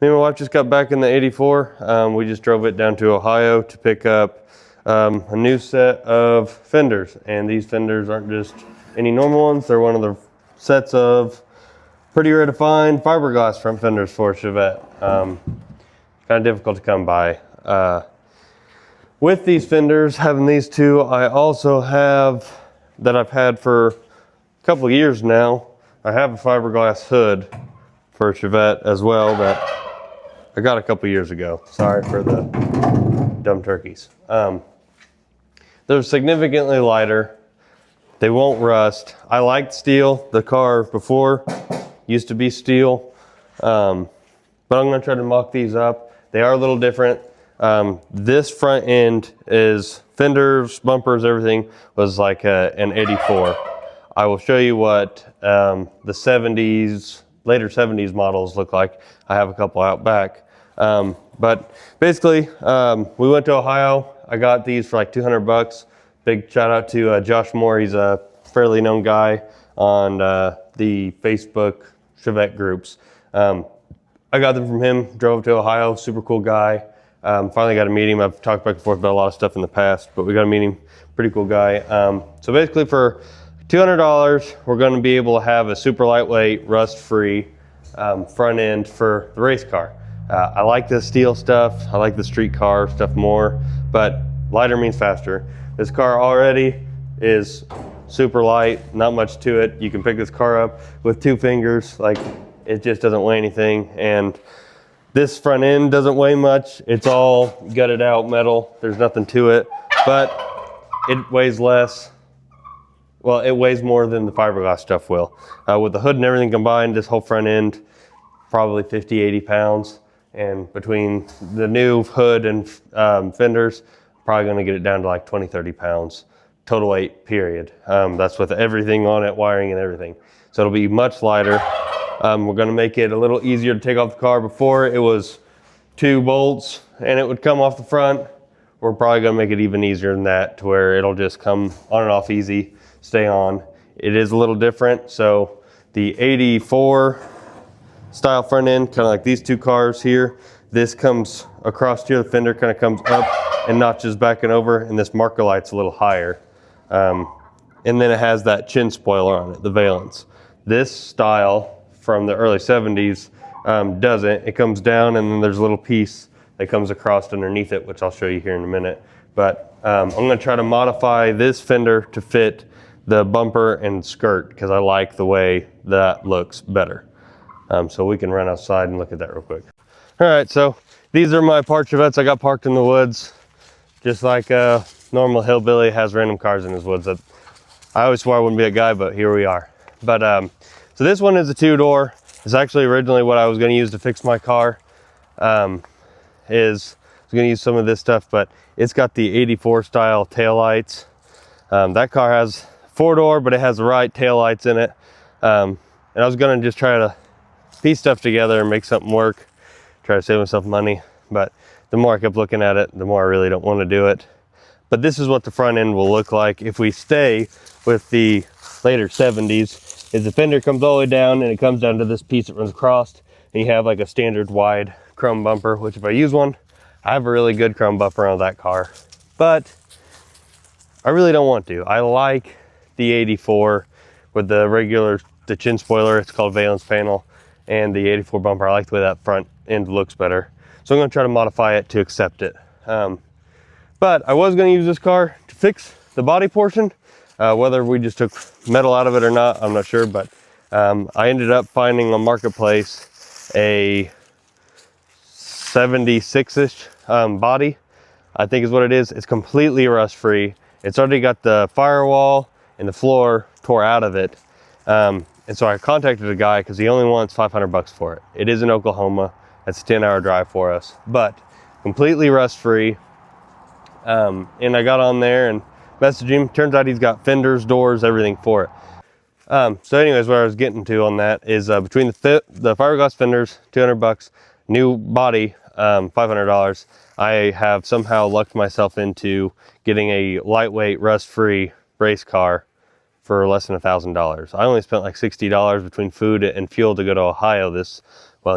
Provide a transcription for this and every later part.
Me and my wife just got back in the 84. We just drove it down to Ohio to pick up a new set of fenders. And these fenders aren't just any normal ones. They're one of the sets of pretty rare to find fiberglass front fenders for a Chevette. Kind of difficult to come by. With these fenders, having these two, I also have, that I've had for a couple of years now, I have a fiberglass hood for a Chevette as well that I got a couple years ago. Sorry for the dumb turkeys. They're significantly lighter. They won't rust. I liked steel. The car before used to be steel, but I'm gonna try to mock these up. They are a little different. This front end is fenders, bumpers, everything was like an 84. I will show you what the 70s, later 70s models look like. I have a couple out back. But basically, we went to Ohio. I got these for like 200 bucks. Big shout out to Josh Moore. He's a fairly known guy on the Facebook Chevette groups. I got them from him, drove to Ohio, super cool guy. Finally got to meet him. I've talked back and forth about a lot of stuff in the past, but we got to meet him. Pretty cool guy. So basically for $200, we're going to be able to have a super lightweight, rust-free front end for the race car. I like the steel stuff. I like the street car stuff more, but lighter means faster. This car already is super light, not much to it. You can pick this car up with 2 fingers. Like, it just doesn't weigh anything. And this front end doesn't weigh much. It's all gutted out metal. There's nothing to it, but it weighs less. Well, it weighs more than the fiberglass stuff will. With the hood and everything combined, this whole front end, probably 50, 80 pounds. And between the new hood and fenders, probably gonna get it down to like 20, 30 pounds. Total weight, period. That's with everything on it, wiring and everything. So it'll be much lighter. We're gonna make it a little easier to take off the car. Before it was 2 bolts and it would come off the front. We're probably gonna make it even easier than that, to where it'll just come on and off easy, stay on. It is a little different. So the 84 style front end, kind of like these 2 cars here, this comes across here, the fender kind of comes up and notches back and over, and this marker light's a little higher. And then it has that chin spoiler on it, the valence. This style from the early 70s doesn't. It comes down and then there's a little piece that comes across underneath it, which I'll show you here in a minute. But I'm gonna try to modify this fender to fit the bumper and skirt, because I like the way that looks better. So we can run outside and look at that real quick. All right, so these are my parked Chevettes I got parked in the woods. Just like a normal hillbilly has random cars in his woods. I always swore I wouldn't be a guy, but here we are. But so this one is a 2-door. It's actually originally what I was gonna use to fix my car. I was gonna use some of this stuff, but it's got the 84 style taillights. That car has 4-door, but it has the right taillights in it. And I was gonna just try to piece stuff together and make something work, try to save myself money. But the more I kept looking at it, the more I really don't want to do it. But this is what the front end will look like if we stay with the later 70s. Is the fender comes all the way down and it comes down to this piece that runs across, and you have like a standard wide chrome bumper, which if I use one, I have a really good chrome bumper on that car, but I really don't want to. I like the 84 with the chin spoiler. It's called valence panel, and the 84 bumper. I like the way that front end looks better. So I'm gonna try to modify it to accept it. But I was gonna use this car to fix the body portion. Whether we just took metal out of it or not, I'm not sure, but I ended up finding on Marketplace a 76-ish body, I think is what it is. It's completely rust free. It's already got the firewall and the floor tore out of it. And so I contacted a guy because he only wants 500 bucks for it. It is in Oklahoma. That's a 10-hour drive for us, but completely rust free. And I got on there and messaged him. Turns out he's got fenders, doors, everything for it. So anyways, what I was getting to on that is between the fiberglass fenders, 200 bucks, new body, $500, I have somehow lucked myself into getting a lightweight, rust-free race car for less than $1,000. I only spent like $60 between food and fuel to go to Ohio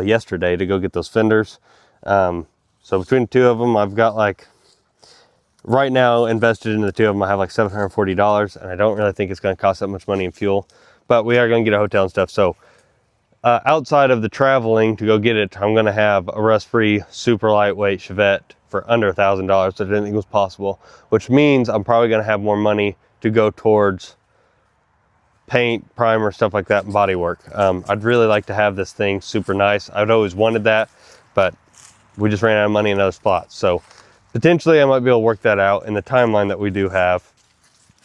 yesterday to go get those fenders. So between the two of them, I've got like, right now invested in the two of them, I have like $740, and I don't really think it's going to cost that much money in fuel, but we are going to get a hotel and stuff. So outside of the traveling to go get it, I'm going to have a rust-free, super lightweight Chevette for under $1,000. So I didn't think it was possible, which means I'm probably going to have more money to go towards paint, primer, stuff like that, and body work. I'd really like to have this thing super nice. I'd always wanted that, but we just ran out of money in other spots. So potentially I might be able to work that out in the timeline that we do have.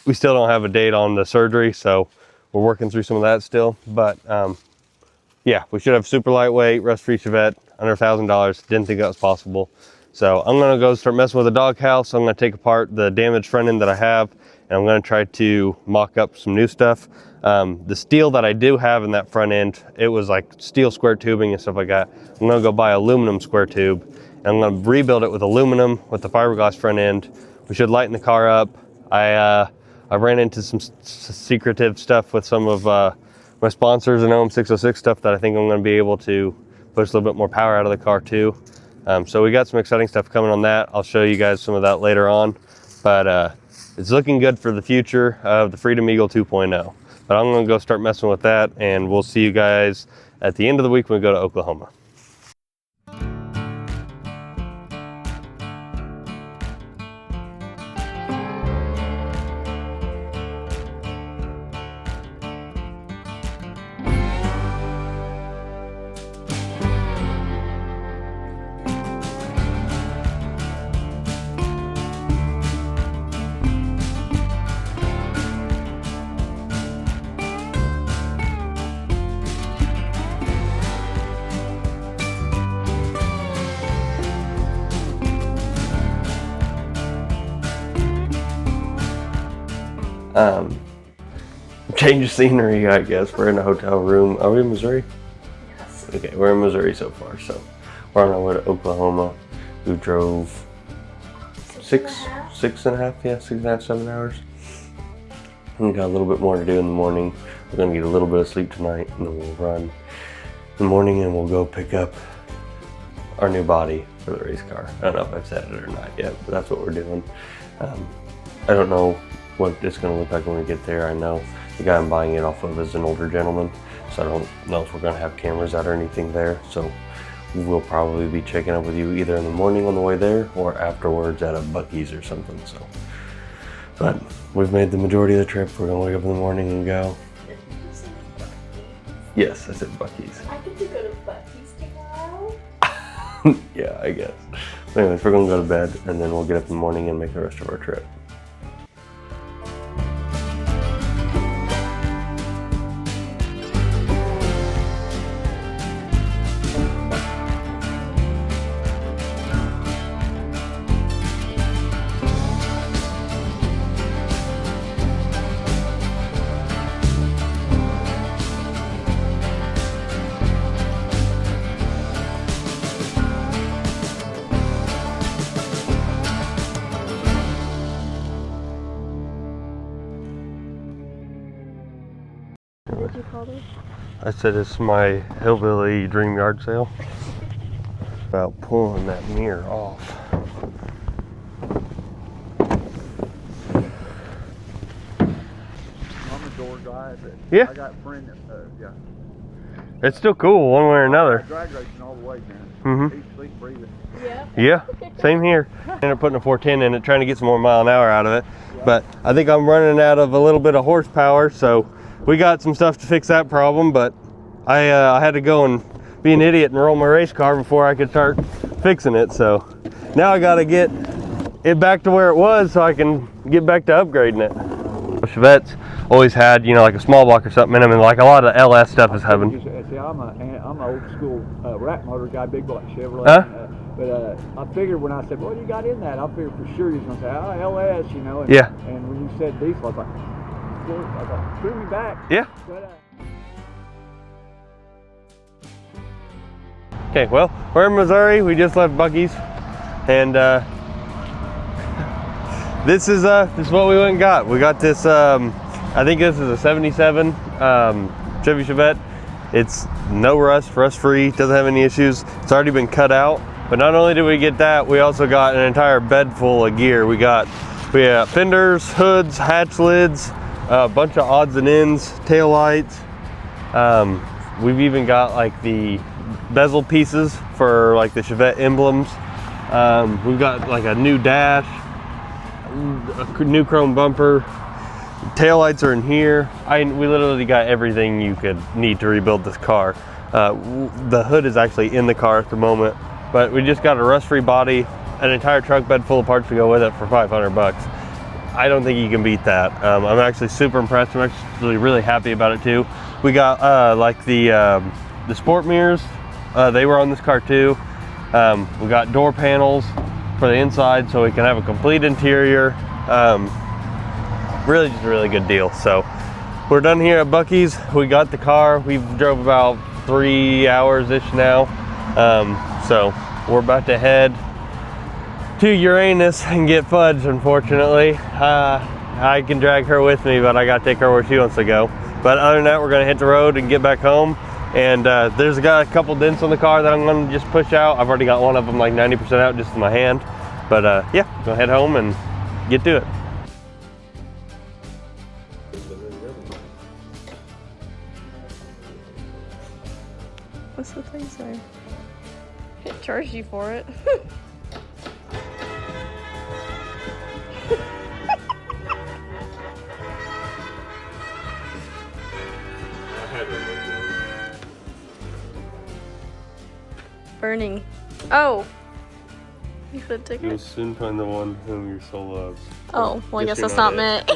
We still don't have a date on the surgery, so we're working through some of that still. But yeah, we should have super lightweight, rust-free Chevette, under $1,000. Didn't think that was possible. So I'm gonna go start messing with the doghouse. I'm gonna take apart the damaged front end that I have, and I'm gonna try to mock up some new stuff. The steel that I do have in that front end, it was like steel square tubing and stuff like that. I'm gonna go buy aluminum square tube, and I'm gonna rebuild it with aluminum with the fiberglass front end. We should lighten the car up. I ran into some secretive stuff with some of my sponsors and OM 606 stuff that I think I'm gonna be able to push a little bit more power out of the car too. So we got some exciting stuff coming on that. I'll show you guys some of that later on, but it's looking good for the future of the Freedom Eagle 2.0. But I'm gonna go start messing with that, and we'll see you guys at the end of the week when we go to Oklahoma. Change of scenery, I guess. We're in a hotel room. Are we in Missouri? Yes. Okay, we're in Missouri so far. So we're on our way to Oklahoma. We drove 6.5, 7 hours. And we got a little bit more to do in the morning. We're gonna get a little bit of sleep tonight, and then we'll run in the morning, and we'll go pick up our new body for the race car. I don't know if I've said it or not yet, but that's what we're doing. I don't know what it's gonna look like when we get there. I know the guy I'm buying it off of is an older gentleman, so I don't know if we're gonna have cameras out or anything there. So we'll probably be checking up with you either in the morning on the way there or afterwards at a Buc-ee's or something. So, but we've made the majority of the trip. We're gonna wake up in the morning and go. Did you say Buc-ee's? Yes, I said Buc-ee's. I get to go to Buc-ee's tomorrow? Yeah, I guess. But anyways, we're gonna go to bed, and then we'll get up in the morning and make the rest of our trip. What did you call this? I said it's my hillbilly dream yard sale. About pulling that mirror off. I'm a door guy, but Yeah. I got a friend that, yeah. It's still cool one way or another. Drag racing all the way, man. Mhm. Eat, sleep, breathing. Yeah. Yeah, same here. Ended up putting a 410 in it, trying to get some more mile an hour out of it. But I think I'm running out of a little bit of horsepower, so we got some stuff to fix that problem. But I had to go and be an idiot and roll my race car before I could start fixing it. So now I got to get it back to where it was so I can get back to upgrading it. Chevette's always had, you know, like a small block or something in them, and like a lot of LS stuff is having. See, I'm an old school rack motor guy, big block Chevrolet. Huh? But I figured when I said, "What do you got in that?" I figured for sure you was gonna say, "Oh, LS," you know. And, Yeah. And when you said diesel, I was like, "Threw me back." Yeah. But, Okay, well, we're in Missouri. We just left Buc-ee's, and this is what we went and got. We got this I think this is a 77 Chevy Chevette. It's no rust, rust-free, doesn't have any issues. It's already been cut out. But not only did we get that, we also got an entire bed full of gear. We got fenders, hoods, hatch lids, a bunch of odds and ends, tail lights. We've even got like the bezel pieces for like the Chevette emblems. We've got like a new dash, a new chrome bumper. Tail lights are in here. We literally got everything you could need to rebuild this car. The hood is actually in the car at the moment, but we just got a rust-free body, an entire truck bed full of parts to go with it for 500 bucks. I don't think you can beat that. I'm actually super impressed. I'm actually really happy about it too. We got like the sport mirrors. They were on this car too. We got door panels for the inside so we can have a complete interior. Really just a really good deal. So we're done here at Buc-ee's. We got the car. We've drove about 3 hours-ish now. So we're about to head to Uranus and get fudge, unfortunately. I can drag her with me, but I gotta take her where she wants to go. But other than that, we're gonna hit the road and get back home. And there's got a couple dents on the car that I'm gonna just push out. I've already got one of them like 90% out just in my hand. But yeah, gonna head home and get to it. What's the thing say? It charged you for it. Burning. Oh! You could take You'll it. soon find the one whom your soul loves. Oh, well, I guess you're that's not it. meant.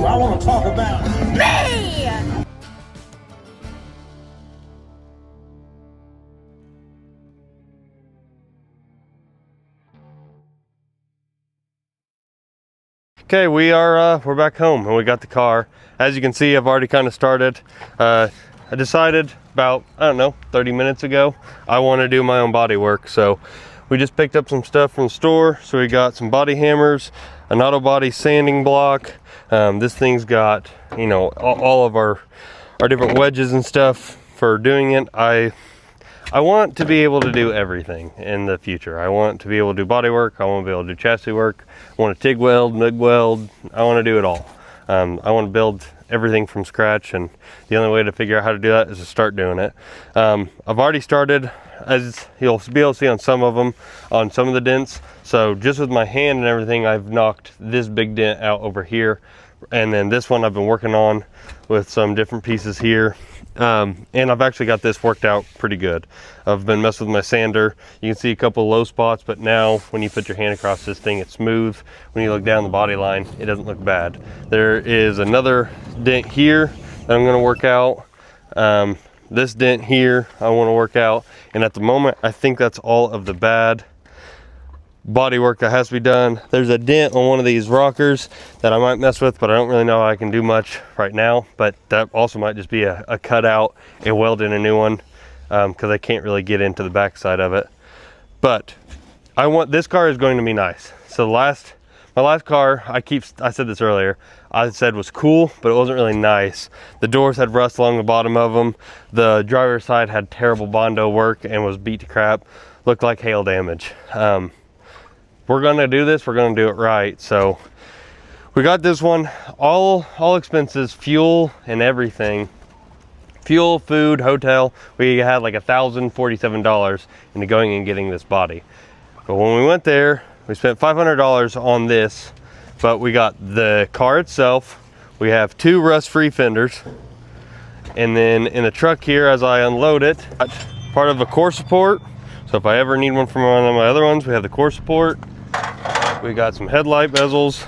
I want to talk about me! Okay, we're back home and we got the car. As you can see, I've already kind of started. I decided about, I don't know, 30 minutes ago, I want to do my own body work. So we just picked up some stuff from the store. So we got some body hammers, an auto body sanding block. This thing's got, you know, all of our different wedges and stuff for doing it. I want to be able to do everything in the future. I want to be able to do body work. I want to be able to do chassis work. I want to TIG weld, MIG weld. I want to do it all. I want to build everything from scratch, and the only way to figure out how to do that is to start doing it. I've already started, as you'll be able to see on some of them, on some of the dents. So just with my hand and everything, I've knocked this big dent out over here. And then this one I've been working on with some different pieces here. And I've actually got this worked out pretty good. I've been messing with my sander. You can see a couple of low spots, but now when you put your hand across this thing, it's smooth. When you look down the body line, it doesn't look bad. There is another dent here that I'm going to work out. This dent here I want to work out. And at the moment, I think that's all of the bad body work that has to be done. There's a dent on one of these rockers that I might mess with, but I don't really know how I can do much right now. But that also might just be a cutout and weld in a new one, because I can't really get into the back side of it. But this car is going to be nice. So my last car, I said this earlier, I said was cool, but it wasn't really nice. The doors had rust along the bottom of them. The driver's side had terrible Bondo work and was beat to crap. Looked like hail damage. We're gonna do this, we're gonna do it right. So we got this one, all expenses, fuel and everything. Fuel, food, hotel, we had like $1,047 into going and getting this body. But when we went there, we spent $500 on this, but we got the car itself. We have 2 rust-free fenders. And then in the truck here, as I unload it, part of a core support. So if I ever need one from one of my other ones, we have the core support. We got some headlight bezels.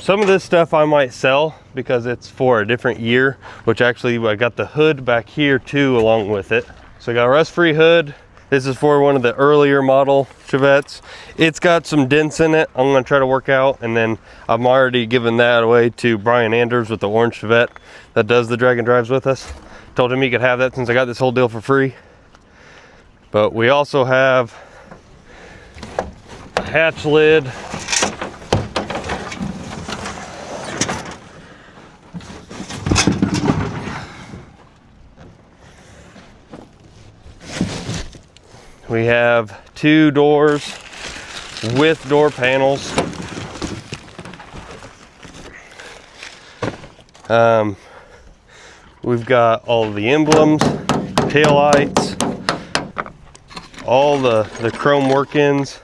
Some of this stuff I might sell because it's for a different year, which actually I got the hood back here too along with it. So I got a rust-free hood. This is for one of the earlier model Chevettes. It's got some dents in it I'm gonna try to work out, and then I'm already giving that away to Brian Anders with the orange Chevette that does the drag and drives with us. Told him he could have that since I got this whole deal for free. But we also have a hatch lid. We have 2 doors with door panels. We've got all of the emblems, tail lights, all the chrome work-ins.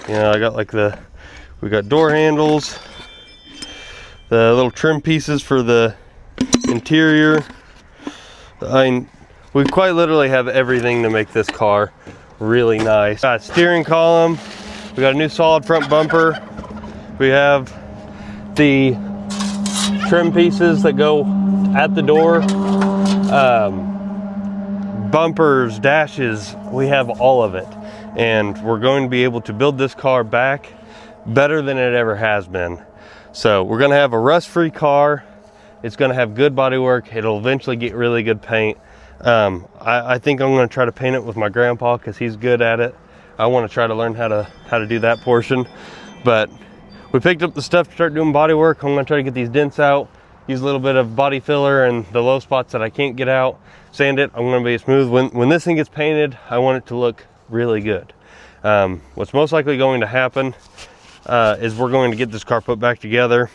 You know, I got like we got door handles, the little trim pieces for the interior. I mean, we quite literally have everything to make this car really nice. Got a steering column, we got a new solid front bumper, we have the trim pieces that go at the door, bumpers, dashes, we have all of it. And we're going to be able to build this car back better than it ever has been. So we're gonna have a rust-free car. It's gonna have good bodywork. It'll eventually get really good paint. I think I'm gonna try to paint it with my grandpa because he's good at it. I wanna try to learn how to do that portion. But we picked up the stuff to start doing bodywork. I'm gonna try to get these dents out, use a little bit of body filler and the low spots that I can't get out, sand it. I'm gonna be smooth. When this thing gets painted, I want it to look really good. What's most likely going to happen is we're going to get this car put back together,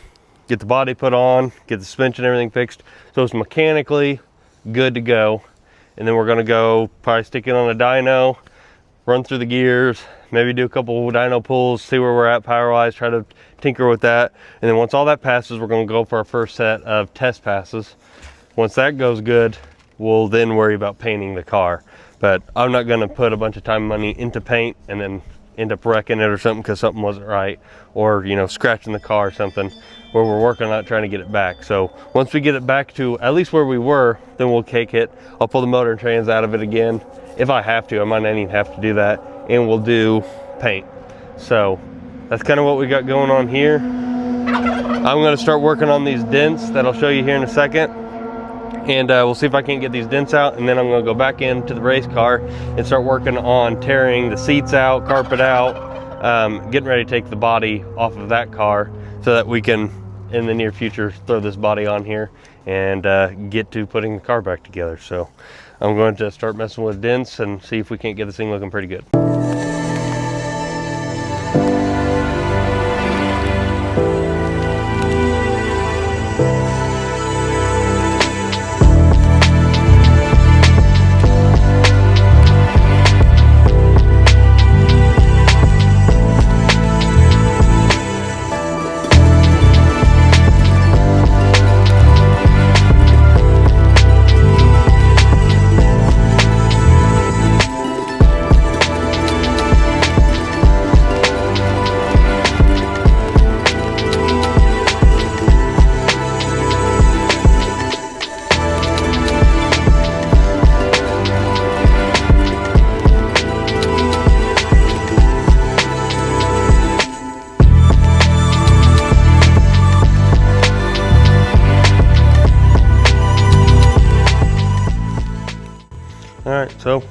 get the body put on, get the suspension, everything fixed, so it's mechanically good to go. And then we're gonna go probably stick it on a dyno, run through the gears, maybe do a couple dyno pulls, see where we're at power wise, try to tinker with that. And then once all that passes, we're gonna go for our first set of test passes. Once that goes good, we'll then worry about painting the car. But I'm not gonna put a bunch of time and money into paint and then end up wrecking it or something because something wasn't right, or you know, scratching the car or something, where we're working on trying to get it back. So once we get it back to at least where we were, then we'll cake it. I'll pull the motor and trans out of it again if I have to. I might not even have to do that, and we'll do paint. So that's kind of what we got going on here. I'm going to start working on these dents that I'll show you here in a second, and we'll see if I can't get these dents out, and then I'm going to go back into the race car and start working on tearing the seats out, carpet out, getting ready to take the body off of that car so that we can in the near future throw this body on here and get to putting the car back together. So I'm going to start messing with dents and see if we can't get this thing looking pretty good. Alright, so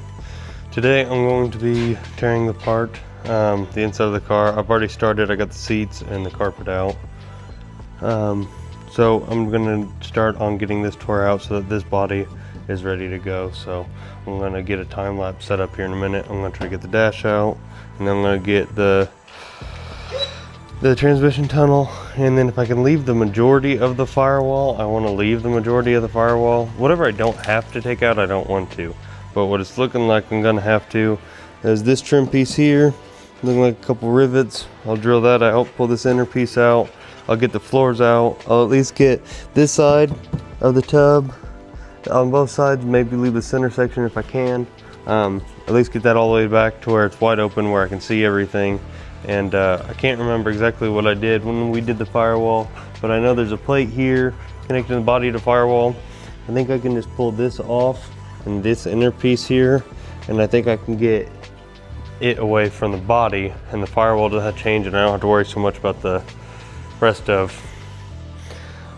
today I'm going to be tearing apart the inside of the car. I've already started. I got the seats and the carpet out. So I'm going to start on getting this tore out so that this body is ready to go. So I'm going to get a time lapse set up here in a minute. I'm going to try to get the dash out, and then I'm going to get the transmission tunnel, and then if I can leave the majority of the firewall, I want to leave the majority of the firewall. Whatever I don't have to take out, I don't want to. But what it's looking like I'm gonna have to is this trim piece here, looking like a couple rivets. I'll drill that out, pull this inner piece out. I'll get the floors out. I'll at least get this side of the tub on both sides, maybe leave the center section if I can. At least get that all the way back to where it's wide open, where I can see everything. And I can't remember exactly what I did when we did the firewall, but I know there's a plate here connecting the body to the firewall. I think I can just pull this off and this inner piece here, and I think I can get it away from the body, and the firewall doesn't have to change, and I don't have to worry so much about the rest of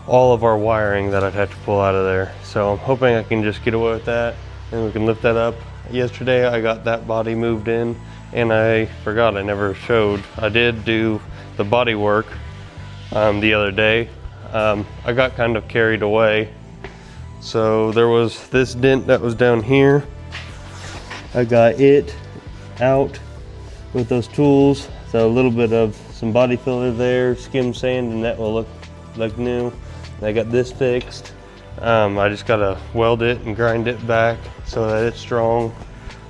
all of our wiring that I'd have to pull out of there. So I'm hoping I can just get away with that and we can lift that up. Yesterday I got that body moved in, and I forgot I never showed. I did do the body work the other day. I got kind of carried away. So there was this dent that was down here. I got it out with those tools. So a little bit of some body filler there, skim sand, and that will look new. I got this fixed. I just gotta weld it and grind it back so that it's strong.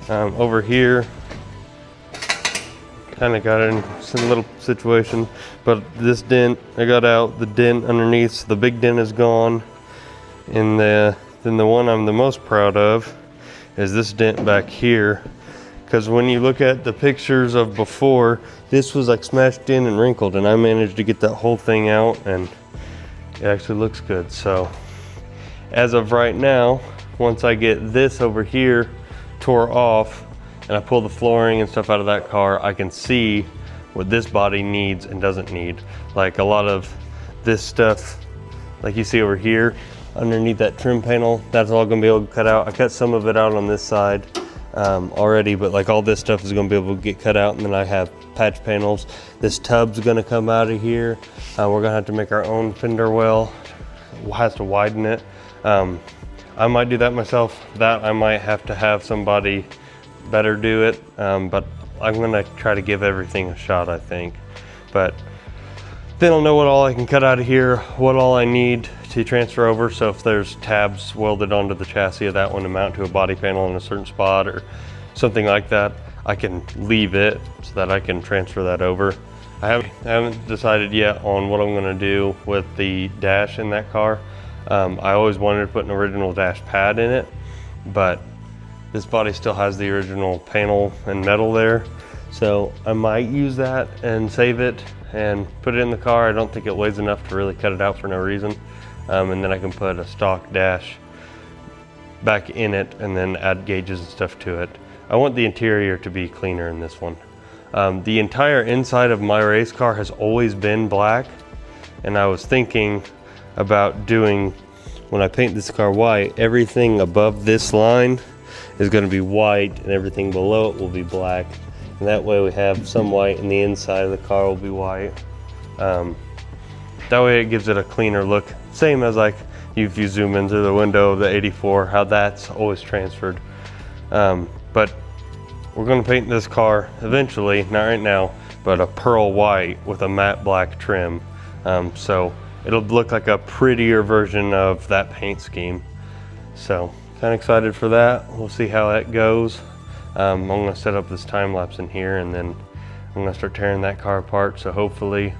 Over here, kind of got in some little situation, but this dent I got out. The dent underneath, so the big dent is gone. And then the one I'm the most proud of is this dent back here, because when you look at the pictures of before, this was like smashed in and wrinkled, and I managed to get that whole thing out, and it actually looks good. So as of right now, once I get this over here tore off and I pull the flooring and stuff out of that car, I can see what this body needs and doesn't need. Like a lot of this stuff, like you see over here underneath that trim panel, that's all gonna be able to cut out. I cut some of it out on this side already, but like all this stuff is gonna be able to get cut out, and then I have patch panels. This tub's gonna come out of here. We're gonna have to make our own fender well. Has to widen it. I might do that myself. That I might have to have somebody better do it, but I'm gonna try to give everything a shot, I think. But then I'll know what all I can cut out of here, what all I need to transfer over. So if there's tabs welded onto the chassis of that one to mount to a body panel in a certain spot or something like that, I can leave it so that I can transfer that over. I haven't decided yet on what I'm gonna do with the dash in that car. I always wanted to put an original dash pad in it, but this body still has the original panel and metal there. So I might use that and save it and put it in the car. I don't think it weighs enough to really cut it out for no reason. And then I can put a stock dash back in it and then add gauges and stuff to it. I want the interior to be cleaner in this one. The entire inside of my race car has always been black, and I was thinking about doing, when I paint this car white, everything above this line is going to be white and everything below it will be black, and that way we have some white and the inside of the car will be white. That way it gives it a cleaner look, same as like if you zoom into the window of the 84, how that's always transferred. But we're going to paint this car eventually, not right now, but a pearl white with a matte black trim. So it'll look like a prettier version of that paint scheme. So kind of excited for that. We'll see how that goes. I'm gonna set up this time lapse in here, and then I'm gonna start tearing that car apart. So hopefully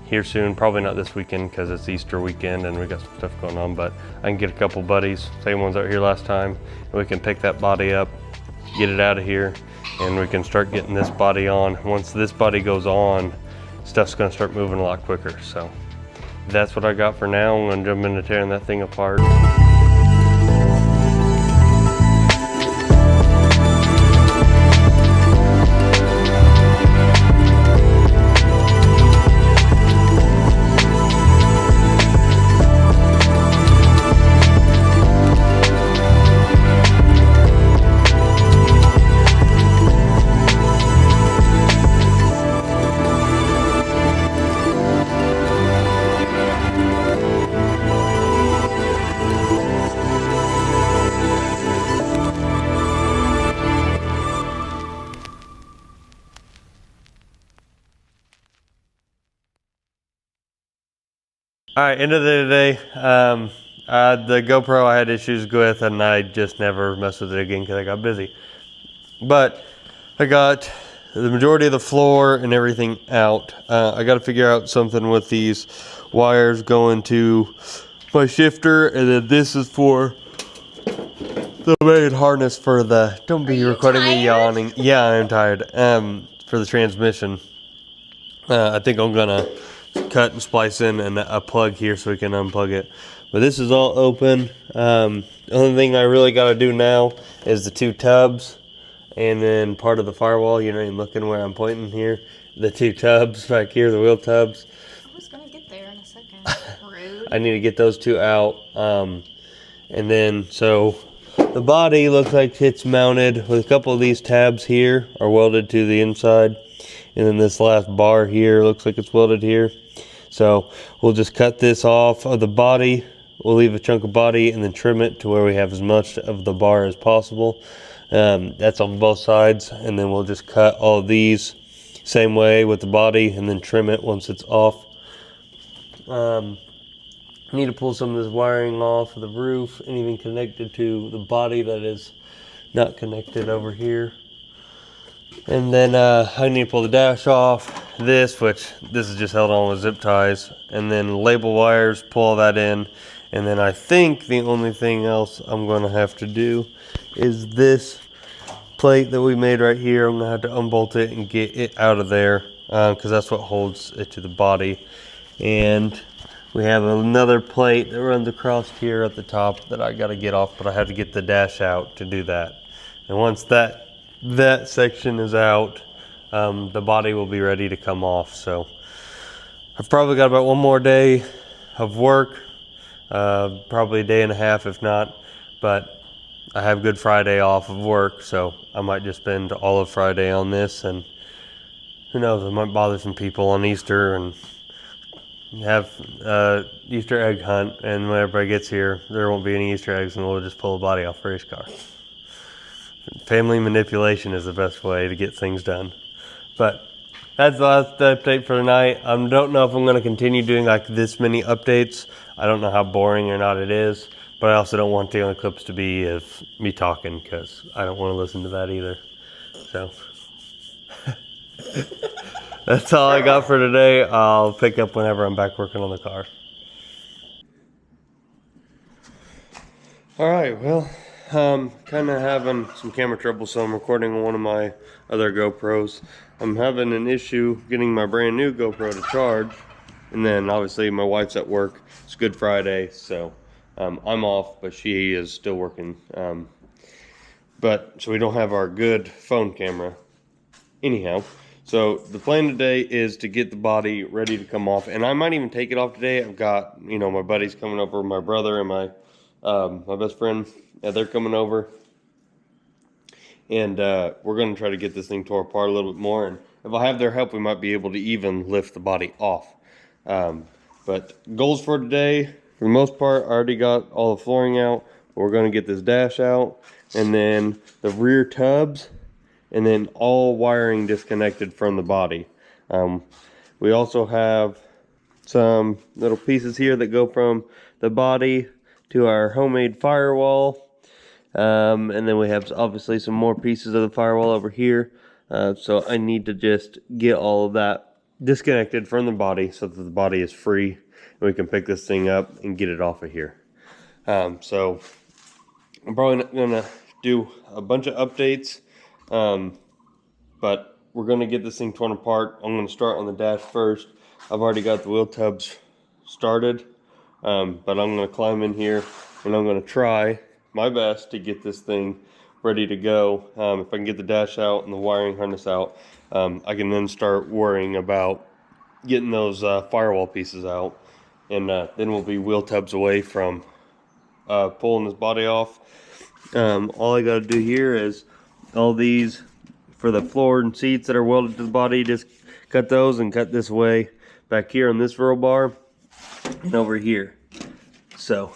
here soon, probably not this weekend because it's Easter weekend and we got some stuff going on, but I can get a couple buddies, same ones out here last time, and we can pick that body up, get it out of here, and we can start getting this body on. Once this body goes on, stuff's gonna start moving a lot quicker. So that's what I got for now. I'm gonna jump into tearing that thing apart. All right, end of the day today. The GoPro I had issues with, and I just never messed with it again because I got busy. But I got the majority of the floor and everything out. I got to figure out something with these wires going to my shifter, and then this is for the main harness for the. Don't be recording me yawning. Yeah, I'm tired. For the transmission, I think I'm gonna cut and splice in a plug here so we can unplug it. But this is all open. The only thing I really got to do now is the two tubs, and then part of the firewall. You know, you're looking where I'm pointing here. The two tubs back here, the wheel tubs. I was gonna get there in a second. I need to get those two out. And then, so the body looks like it's mounted with a couple of these tabs here are welded to the inside. And then this last bar here looks like it's welded here. So we'll just cut this off of the body. We'll leave a chunk of body and then trim it to where we have as much of the bar as possible. That's on both sides. And then we'll just cut all of these same way with the body and then trim it once it's off. Need to pull some of this wiring off of the roof, anything connected to the body that is not connected over here. And then I need to pull the dash off, this is just held on with zip ties, and then label wires, pull all that in. And then I think the only thing else I'm going to have to do is this plate that we made right here. I'm going to have to unbolt it and get it out of there because that's what holds it to the body. And we have another plate that runs across here at the top that I got to get off, but I have to get the dash out to do that. And once that section is out, the body will be ready to come off. So I've probably got about one more day of work, probably a day and a half if not, but I have Good Friday off of work, so I might just spend all of Friday on this, and who knows, I might bother some people on Easter and have Easter egg hunt, and when everybody gets here there won't be any Easter eggs and we'll just pull the body off the race car. Family manipulation is the best way to get things done. But that's the last update for tonight. I don't know if I'm going to continue doing like this many updates. I don't know how boring or not it is, but I also don't want the only clips to be of me talking because I don't want to listen to that either. So that's all I got for today. I'll pick up whenever I'm back working on the car. All right, well, kind of having some camera trouble, so I'm recording on one of my other GoPros. I'm having an issue getting my brand new GoPro to charge, and then obviously my wife's at work. It's Good Friday, so I'm off, but she is still working. So we don't have our good phone camera. Anyhow, so the plan today is to get the body ready to come off, and I might even take it off today. I've got, my buddies coming over, my brother and my best friend, they're coming over, and we're going to try to get this thing tore apart a little bit more, and if I have their help we might be able to even lift the body off. But goals for today, for the most part, I already got all the flooring out. We're going to get this dash out, and then the rear tubs, and then all wiring disconnected from the body. We also have some little pieces here that go from the body to our homemade firewall, and then we have obviously some more pieces of the firewall over here. So I need to just get all of that disconnected from the body so that the body is free and we can pick this thing up and get it off of here. So I'm probably gonna do a bunch of updates, but we're gonna get this thing torn apart. I'm gonna start on the dash first. I've already got the wheel tubs started, but I'm gonna climb in here and I'm gonna try my best to get this thing ready to go. If I can get the dash out and the wiring harness out, I can then start worrying about getting those firewall pieces out, and then we'll be wheel tubs away from pulling this body off. All I got to do here is all these for the floor and seats that are welded to the body, just cut those and cut this way back here on this roll bar and over here. So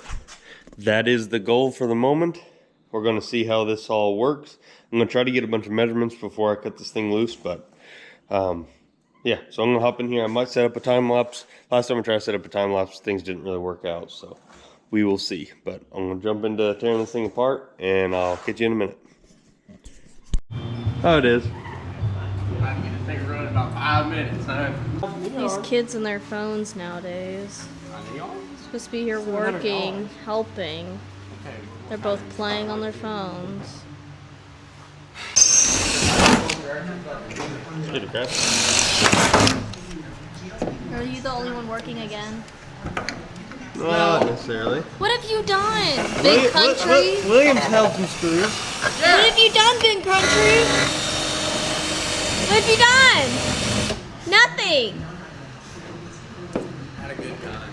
that is the goal for the moment. We're going to see how this all works. I'm going to try to get a bunch of measurements before I cut this thing loose, but yeah, so I'm going to hop in here. I might set up a time lapse. Last time I tried to set up a time lapse, things didn't really work out, so we will see. But I'm going to jump into tearing this thing apart, and I'll catch you in a minute. Oh, it is. I'm going to take a run in about 5 minutes, huh? These kids and their phones nowadays. Supposed to be here working, helping. They're both playing on their phones. Are you the only one working again? Not necessarily. What have you done, Big Country? William's held some screws. What have you done, Big Country? What have you done? Nothing. Had a good time.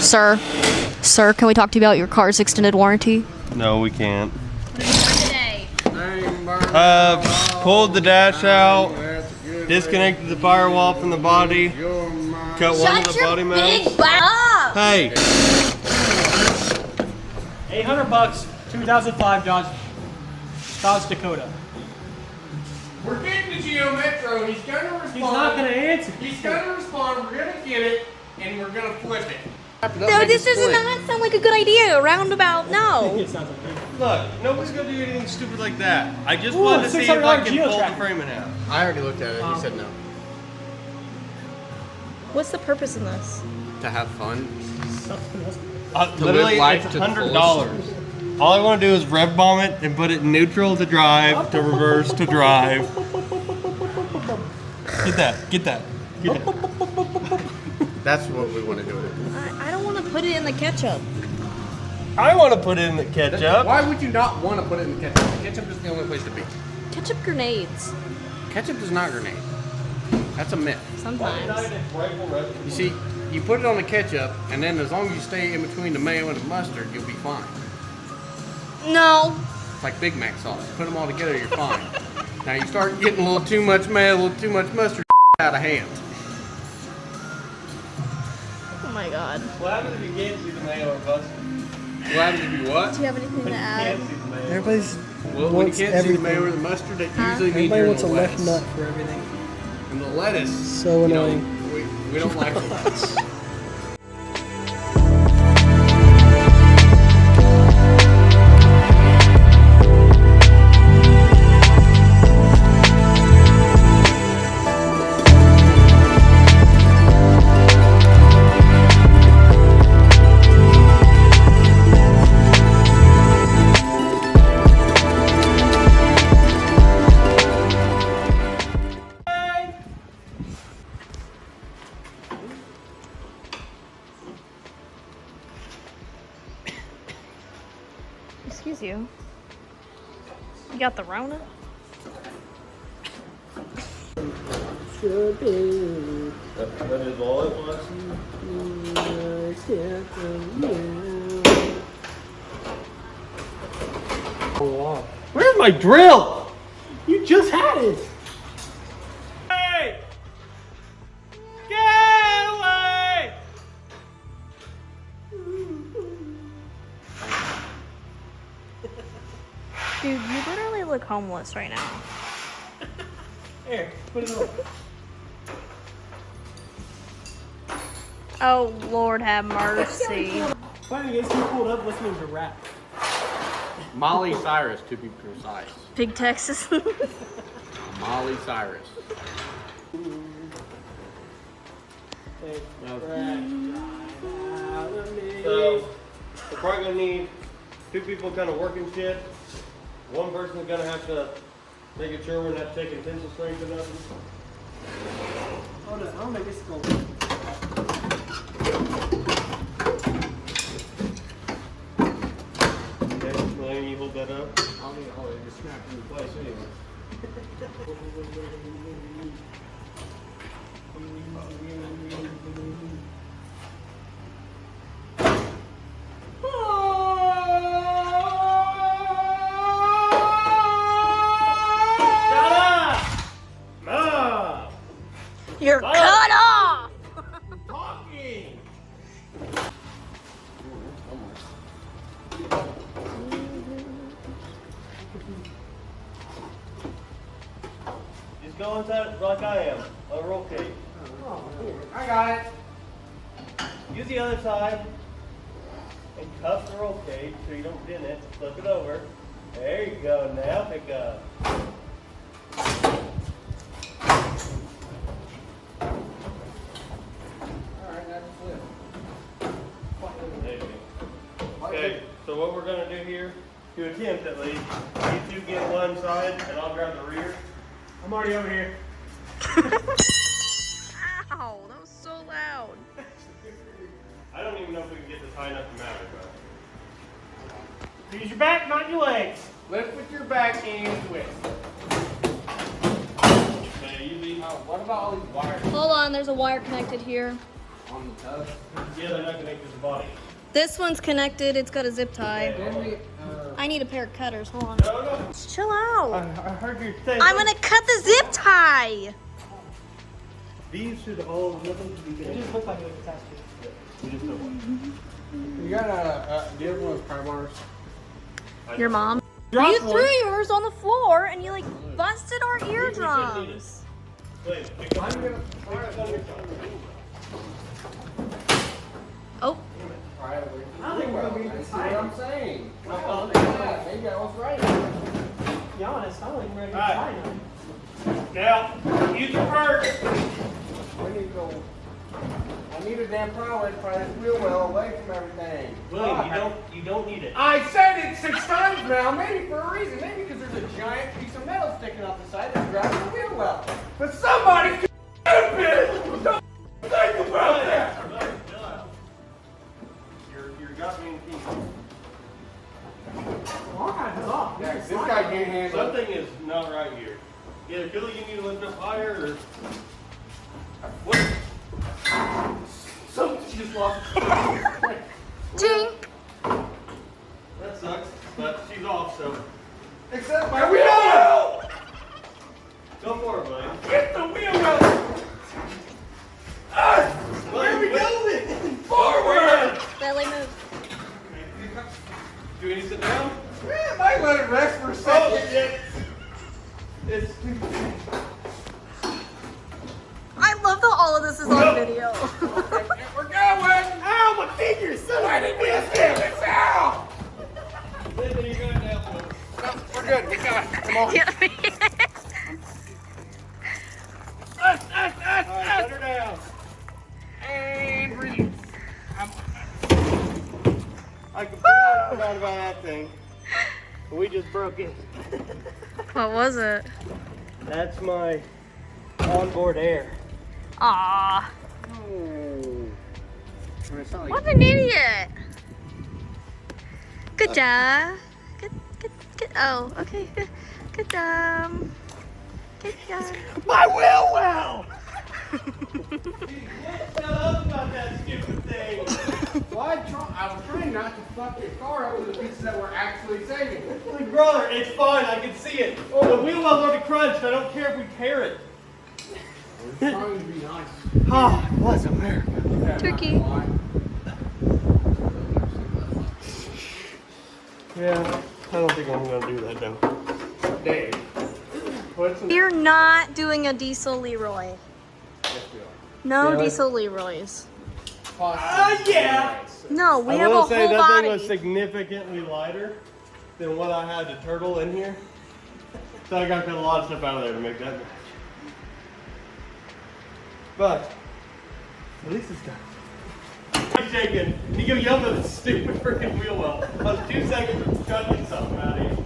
Sir, can we talk to you about your car's extended warranty? No, we can't. Today. Pulled the dash out, disconnected the firewall from the body, cut one of the body mounts. Hey! $800, 2005 Dodge Dakota. We're getting to Geo Metro. He's gonna respond. He's not gonna answer. He's gonna respond. We're gonna get it, and we're gonna flip it. No, this does not sound like a good idea. Roundabout, no. It sounds like Look, nobody's gonna do anything stupid like that. I just wanted to see if I can fold the frame in half. I already looked at it. He said no. What's the purpose in this? To have fun. Literally, life it's to the $100. All I want to do is rev bomb it and put it in neutral to drive, to reverse to drive. Get that, get that, get that. That's what we want to do with it. I don't want to put it in the ketchup. I want to put it in the ketchup. Why would you not want to put it in the ketchup? The ketchup is the only place to be. Ketchup grenades. Ketchup is not grenade. That's a myth. Sometimes. You see, you put it on the ketchup, and then as long as you stay in between the mayo and the mustard, you'll be fine. No. It's like Big Mac sauce. Put them all together, you're fine. Now you start getting a little too much mayo, a little too much mustard, out of hand. Oh my god. What happens if you can't see the mayo or mustard? What happens if you what? Do you have anything to add? Everybody's Well, when you can't see the mayo or the mustard, that usually means everybody you're wants a in the left lettuce. nut for everything. And the lettuce, So you know, annoying. we don't like the lettuce. Excuse you. You got the Rona? That is all it was. Where's my drill? You just had it. Hey! Get away! Dude, you literally look homeless right now. Here, put it on. Oh, Lord have mercy. Finally gets you pulled up listening to rap. Molly Cyrus, to be precise. Big Texas. Molly Cyrus. So, we're probably gonna need 2 people kind of working shit. One person's gonna have to make sure we're not taking tensile strength or nothing. Oh no, I don't think it's going. Okay, Melanie, you hold that up. I'll need to just snap into place anyway. You're cut off! Just go inside like I am. A roll cage. I got it. Use the other side and cuff the roll cage so you don't dent it. Flip it over. There you go. Now pick up. Alright, that's flip. There you go. Okay, so what we're gonna do here, to attempt at least, you 2 get one side and I'll grab the rear. I'm already over here. Ow, that was so loud. I don't even know if we can get this high enough to mount it, but. Use your back, not your legs. Lift with your back and twist. Okay, you leave. What about all these wires? Hold on, there's a wire connected here. On the tub. Yeah, they're not connected to the body. This one's connected. It's got a zip tie. Then we, I need a pair of cutters. Hold on. No, no. Just chill out. I heard you say. I'm gonna cut the zip tie. These should all nothing to be connected. It just looks like it's attached to it. You just know what. you got do you have one of those pry bars? Your mom. Drop You one. threw yours on the floor and you like busted our eardrums. Wait, I'm gonna try it. Oh, Try it away. I don't think we're gonna be See what I'm saying? Maybe I was right. To be honest, I don't think we're gonna get Now, use your perk. We need to go. I need a damn pry to pry this wheel well away from everything. William, you don't need it. I said it 6 times now, maybe for a reason. Maybe because there's a giant piece of metal sticking off the side that's grabbing the wheel well. But somebody's stupid! Don't think about that! You're got me in peace. All kinds of off. Yeah, this guy can't handle it. Something is not right here. Either Billy, you need to lift up higher, or what? Something just lost. tink. That sucks, but she's off, so Except my wheel well! go for it, buddy. Get the wheel well! Where are we going? Forward! Belly move. Do we need to sit down? Man, might let it rest for a second. It's I love that all of this is on video. We're going! Ow, my fingers! Why did we skip this out? Listen, you're going down. No, we're good. We got it. Come on. Alright, set her down. And release. I completely forgot about that thing. We just broke it. What was it? That's my onboard air. Aw, It's not like what an idiot. Good job. Good. Oh, okay. Good job. Good job. My wheel well! Shut up about that stupid thing. Well, I was trying not to fuck your car up with the pieces that we're actually saving. Like, brother, it's fine. I can see it. Oh, the wheel well's already crunched. I don't care if we tear it. We're trying to be nice. Oh, bless America. Turkey. Yeah, I don't think I'm gonna do that though. Dave. Put some. You're not doing a diesel Leroy. No Really? diesel Leroys. Yeah. No, we I have a will whole say that body. thing was significantly lighter than what I had to turtle in here. So I got to cut a lot of stuff out of there to make that match. But at least it's done. I'm shaking. You go yell at the stupid freaking wheel well. I was 2 seconds from cutting something out of here.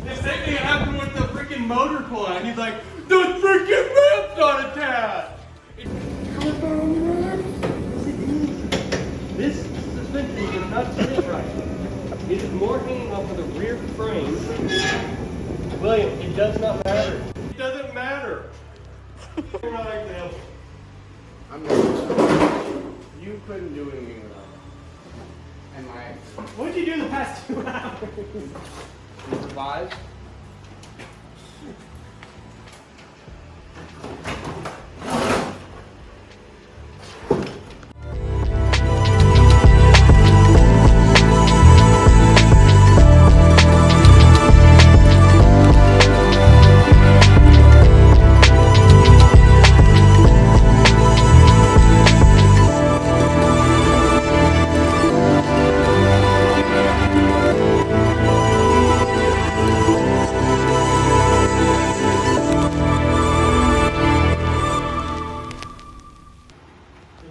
The same thing happened with the freaking motor plant. He's like, the freaking ramp's not attached. This suspension is not sit right. It is more hanging off of the rear frame. William, it does not matter. It doesn't matter. You're not actually helping. I'm not. You couldn't do anything without it. And my What'd you do the past 2 hours? improvise.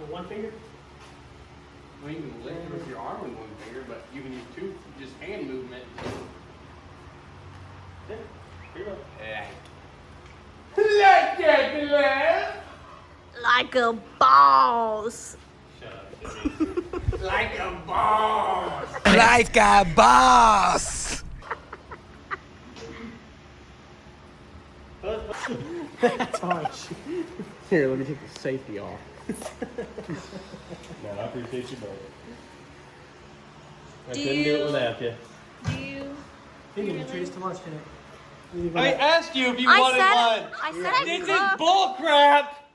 One finger? Well, you can lift it with your arm with 1 finger, but you can use 2, just hand movement. Yeah. Here you go. Yeah. Like that, love. Like a boss. Shut up. Like a boss. Like a boss. That's harsh. Here, let me take the safety off. Man, I appreciate you both. I Do couldn't do it you- without you. Do you? He didn't even treat us to lunch today. I asked you if you I wanted lunch. said I This is cooked. bull crap.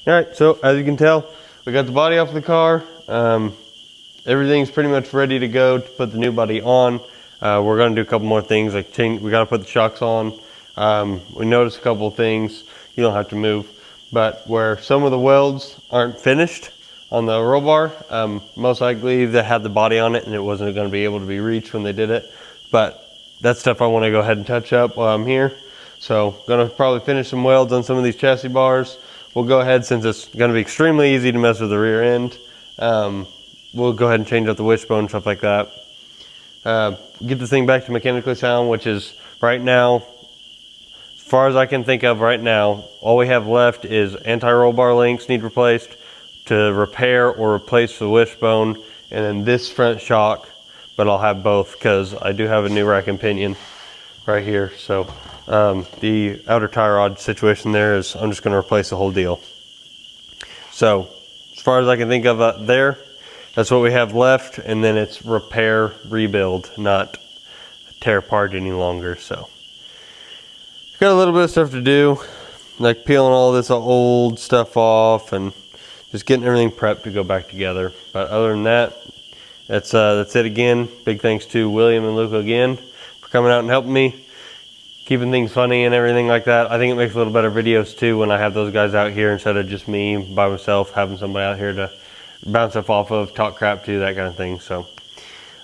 Alright, so as you can tell, we got the body off the car. Everything's pretty much ready to go to put the new body on. We're going to do a couple more things, like we got to put the shocks on. We noticed a couple of things. You don't have to move, but where some of the welds aren't finished on the roll bar, most likely they had the body on it and it wasn't going to be able to be reached when they did it. But that's stuff I want to go ahead and touch up while I'm here. So going to probably finish some welds on some of these chassis bars. We'll go ahead, since it's going to be extremely easy to mess with the rear end. We'll go ahead and change up the wishbone, stuff like that. Get the thing back to mechanically sound, which is right now, as far as I can think of right now, all we have left is anti-roll bar links need replaced to repair or replace the wishbone, and then this front shock, but I'll have both because I do have a new rack and pinion right here. So the outer tie rod situation there is, I'm just going to replace the whole deal. So as far as I can think of there, that's what we have left, and then it's repair, rebuild, not tear apart any longer. So got a little bit of stuff to do, like peeling all this old stuff off and just getting everything prepped to go back together. But other than that, that's it again. Big thanks to William and Luca again for coming out and helping me, keeping things funny and everything like that. I think it makes a little better videos too when I have those guys out here instead of just me by myself, having somebody out here to bounce stuff off of, talk crap to, that kind of thing. So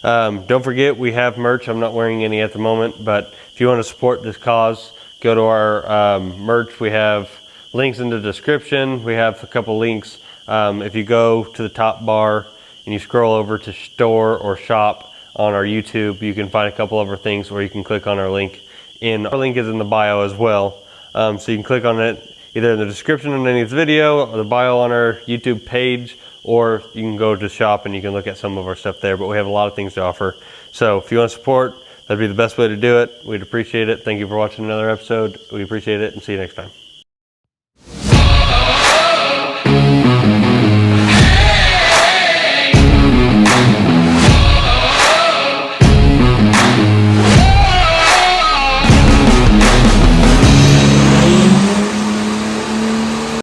don't forget, we have merch. I'm not wearing any at the moment, but if you want to support this cause, go to our merch. We have links in the description. We have a couple links. If you go to the top bar and you scroll over to store or shop on our YouTube, you can find a couple of our things where you can click on our link. Our link is in the bio as well. So you can click on it either in the description underneath this video or the bio on our YouTube page, or you can go to shop and you can look at some of our stuff there. But we have a lot of things to offer. So if you want to support, that'd be the best way to do it. We'd appreciate it. Thank you for watching another episode. We appreciate it, and see you next time.